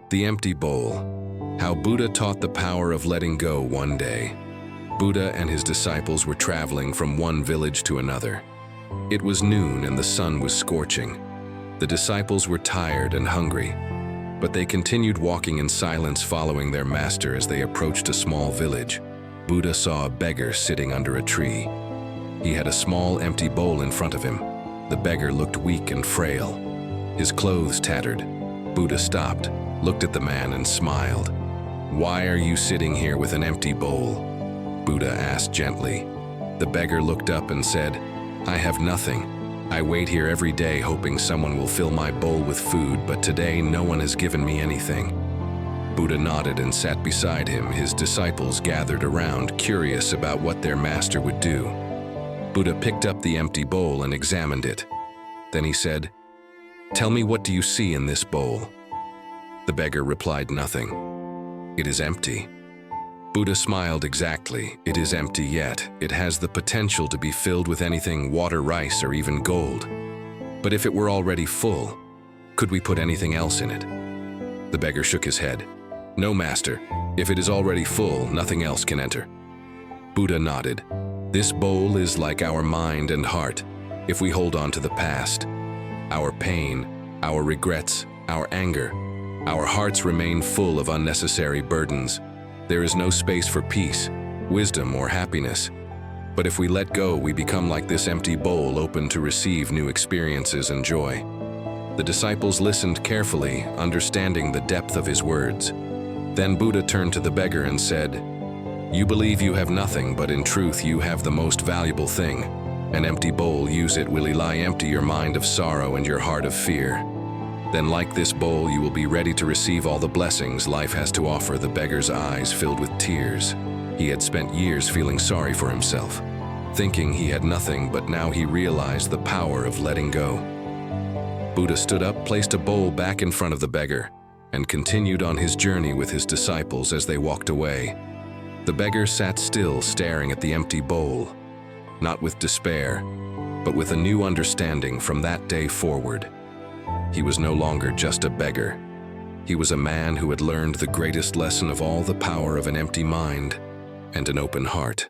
The empty bowl. How Buddha taught the power of letting go one day. Buddha and his disciples were traveling from one village to another. It was noon and the sun was scorching. The disciples were tired and hungry, but they continued walking in silence, following their master. As they approached a small village, Buddha saw a beggar sitting under a tree. He had a small empty bowl in front of him. The beggar looked weak and frail, his clothes tattered. Buddha stopped, looked at the man and smiled. "Why are you sitting here with an empty bowl?" Buddha asked gently. The beggar looked up and said, "I have nothing. I wait here every day hoping someone will fill my bowl with food, but today no one has given me anything." Buddha nodded and sat beside him. His disciples gathered around, curious about what their master would do. Buddha picked up the empty bowl and examined it. Then he said, "Tell me, what do you see in this bowl?" The beggar replied, "Nothing. It is empty." Buddha smiled. "Exactly. It is empty, yet it has the potential to be filled with anything: water, rice, or even gold. But if it were already full, could we put anything else in it?" The beggar shook his head. "No, master. If it is already full, nothing else can enter." Buddha nodded. "This bowl is like our mind and heart. If we hold on to the past, our pain, our regrets, our anger, our hearts remain full of unnecessary burdens. There is no space for peace, wisdom, or happiness. But if we let go, we become like this empty bowl, open to receive new experiences and joy." The disciples listened carefully, understanding the depth of his words. Then Buddha turned to the beggar and said, "You believe you have nothing, but in truth you have the most valuable thing. An empty bowl. Use it. Will lie empty your mind of sorrow and your heart of fear. Then, like this bowl, you will be ready to receive all the blessings life has to offer." The beggar's eyes filled with tears. He had spent years feeling sorry for himself, thinking he had nothing, but now he realized the power of letting go. Buddha stood up, placed a bowl back in front of the beggar, and continued on his journey with his disciples. As they walked away, the beggar sat still, staring at the empty bowl, not with despair, but with a new understanding. From that day forward, he was no longer just a beggar. He was a man who had learned the greatest lesson of all: the power of an empty mind and an open heart.